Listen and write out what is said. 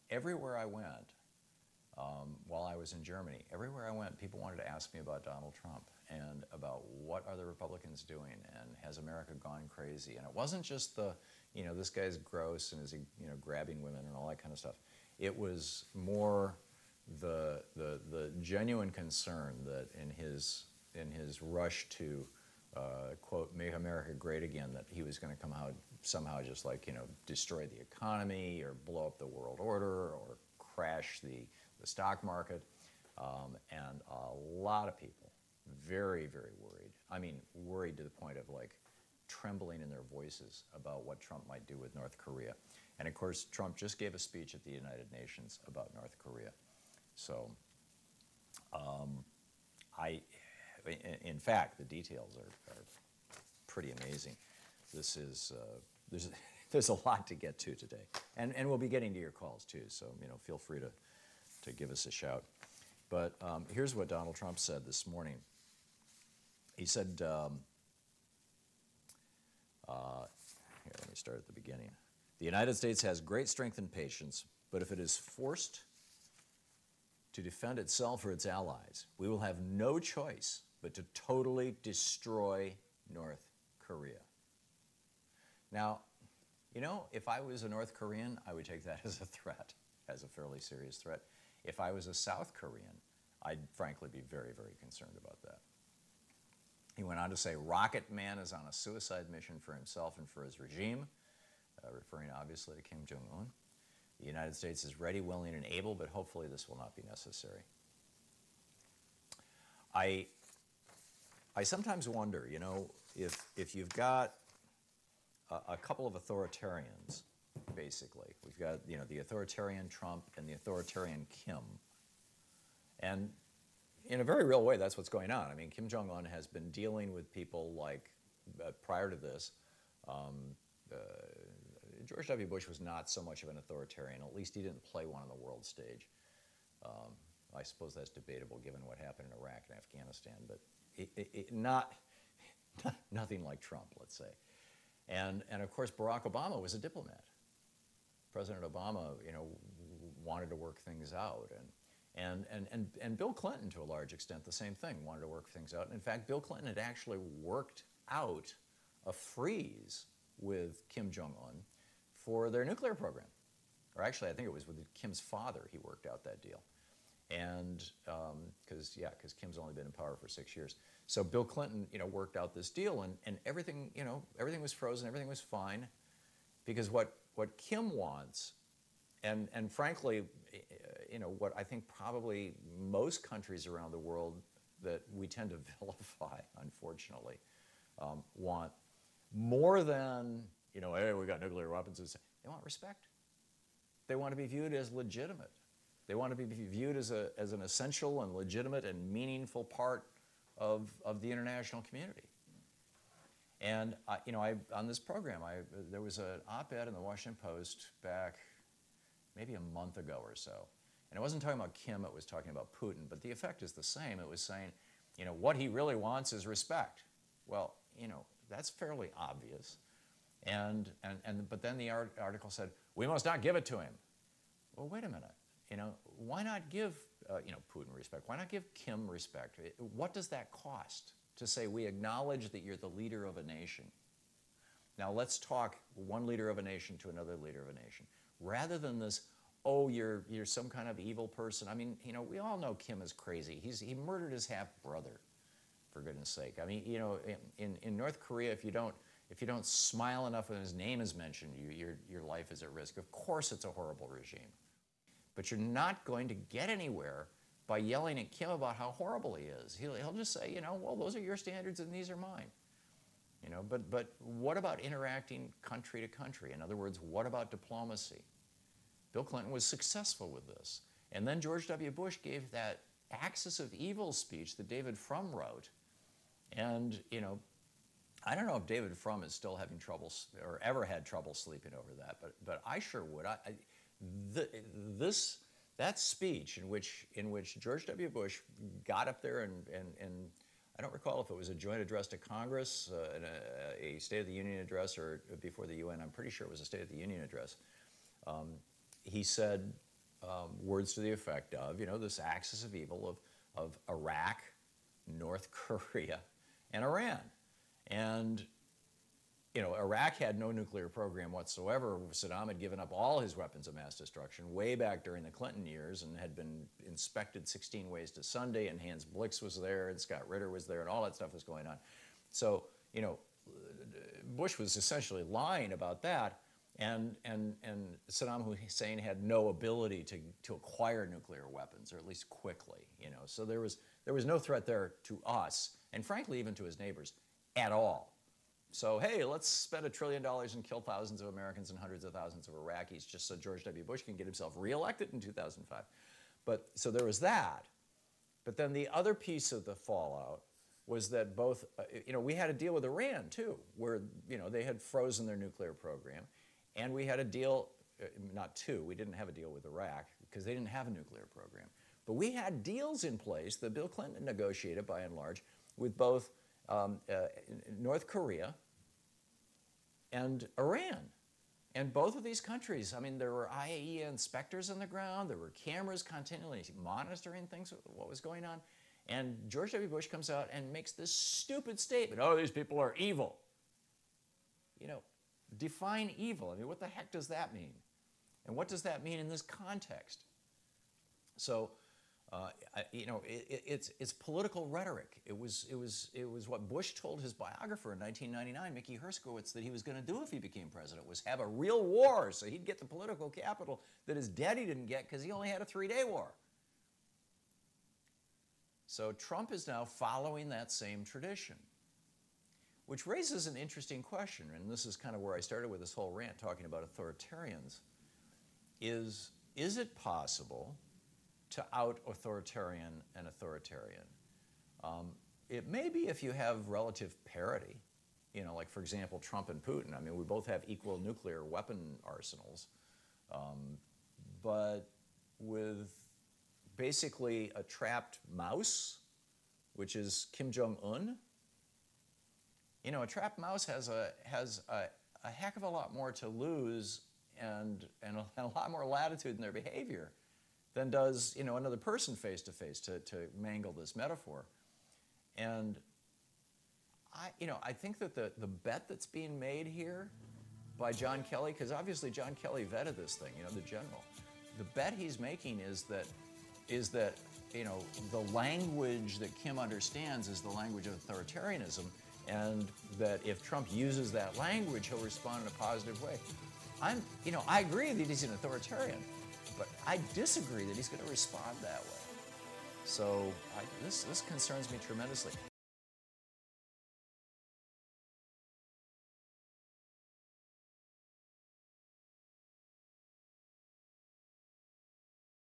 everywhere I went, while I was in Germany, everywhere I went, people wanted to ask me about Donald Trump and about what are the Republicans doing and has America gone crazy? And it wasn't just the, this guy's gross and is he, grabbing women and all that kind of stuff. It was more the genuine concern that in his rush to quote, make America great again, that he was going to come out somehow just like, destroy the economy or blow up the world order or crash the stock market. And a lot of people very, very worried. I mean, worried to the point of like trembling in their voices about what Trump might do with North Korea. And of course, Trump just gave a speech at the United Nations about North Korea. So in fact, the details are pretty amazing. This is, there's a lot to get to today. And we'll be getting to your calls too, so feel free to give us a shout. But here's what Donald Trump said this morning. He said, here, let me start at the beginning. The United States has great strength and patience, but if it is forced to defend itself or its allies, we will have no choice but to totally destroy North Korea. Now, if I was a North Korean, I would take that as a threat, as a fairly serious threat. If I was a South Korean, I'd frankly be very, very concerned about that. He went on to say, Rocket Man is on a suicide mission for himself and for his regime, referring obviously to Kim Jong-un. The United States is ready, willing, and able, but hopefully this will not be necessary. I sometimes wonder, if you've got a couple of authoritarians, basically. We've got, the authoritarian Trump and the authoritarian Kim. And in a very real way, that's what's going on. I mean, Kim Jong-un has been dealing with people like, prior to this, George W. Bush was not so much of an authoritarian. At least he didn't play one on the world stage. I suppose that's debatable given what happened in Iraq and Afghanistan, but nothing like Trump, let's say. And of course, Barack Obama was a diplomat. President Obama, wanted to work things out, and Bill Clinton, to a large extent, the same thing, wanted to work things out. And in fact, Bill Clinton had actually worked out a freeze with Kim Jong-un for their nuclear program. Or actually, I think it was with Kim's father he worked out that deal. And because Kim's only been in power for 6 years. So Bill Clinton, worked out this deal, and everything, everything was frozen, everything was fine, because what Kim wants, and frankly, what I think probably most countries around the world that we tend to vilify, unfortunately, want more than, hey, we got nuclear weapons. They want respect. They want to be viewed as legitimate. They want to be viewed as an essential and legitimate and meaningful part of the international community. And on this program, there was an op-ed in the Washington Post back maybe a month ago or so. And it wasn't talking about Kim, it was talking about Putin, but the effect is the same. It was saying, what he really wants is respect. Well, that's fairly obvious. But then the article said, we must not give it to him. Well, wait a minute. Why not give Putin respect? Why not give Kim respect? What does that cost to say we acknowledge that you're the leader of a nation? Now let's talk one leader of a nation to another leader of a nation, rather than this, oh, you're some kind of evil person. I mean, we all know Kim is crazy. He murdered his half-brother, for goodness sake. I mean, in North Korea, if you don't smile enough when his name is mentioned, your life is at risk. Of course, it's a horrible regime. But you're not going to get anywhere by yelling at Kim about how horrible he is. He'll just say, well, those are your standards and these are mine. But what about interacting country to country? In other words, what about diplomacy? Bill Clinton was successful with this. And then George W. Bush gave that Axis of Evil speech that David Frum wrote. And, I don't know if David Frum is still having trouble or ever had trouble sleeping over that, but I sure would. That speech in which George W. Bush got up there and I don't recall if it was a joint address to Congress, a State of the Union address, or before the UN. I'm pretty sure it was a State of the Union address. He said, words to the effect of, this axis of evil of Iraq, North Korea, and Iran. And, Iraq had no nuclear program whatsoever. Saddam had given up all his weapons of mass destruction way back during the Clinton years and had been inspected 16 ways to Sunday, and Hans Blix was there, and Scott Ritter was there, and all that stuff was going on. So, Bush was essentially lying about that, and Saddam Hussein had no ability to acquire nuclear weapons, or at least quickly, So there was no threat there to us, and frankly, even to his neighbors, at all. So, hey, let's spend $1 trillion and kill thousands of Americans and hundreds of thousands of Iraqis just so George W. Bush can get himself reelected in 2005. So there was that. But then the other piece of the fallout was that both, we had a deal with Iran too, where, they had frozen their nuclear program. And we had a deal, we didn't have a deal with Iraq because they didn't have a nuclear program. But we had deals in place that Bill Clinton negotiated by and large with both North Korea and Iran. And both of these countries, there were IAEA inspectors on the ground, there were cameras continually monitoring things, what was going on. And George W. Bush comes out and makes this stupid statement, oh, these people are evil. Define evil. What the heck does that mean? And what does that mean in this context? So, it's political rhetoric. It was what Bush told his biographer in 1999, Mickey Herskowitz, that he was going to do if he became president, was have a real war so he'd get the political capital that his daddy didn't get because he only had a 3-day war. So Trump is now following that same tradition, which raises an interesting question, and this is kind of where I started with this whole rant talking about authoritarians. Is it possible to out-authoritarian an authoritarian? It may be if you have relative parity. Like, for example, Trump and Putin. We both have equal nuclear weapon arsenals, but with basically a trapped mouse, which is Kim Jong-un. A trapped mouse has a heck of a lot more to lose and a lot more latitude in their behavior than does, another person face to face, to mangle this metaphor. And I think that the bet that's being made here by John Kelly, because obviously John Kelly vetted this thing, the general. The bet he's making is that the language that Kim understands is the language of authoritarianism, and that if Trump uses that language, he'll respond in a positive way. I agree that he's an authoritarian, but I disagree that he's going to respond that way. So this concerns me tremendously.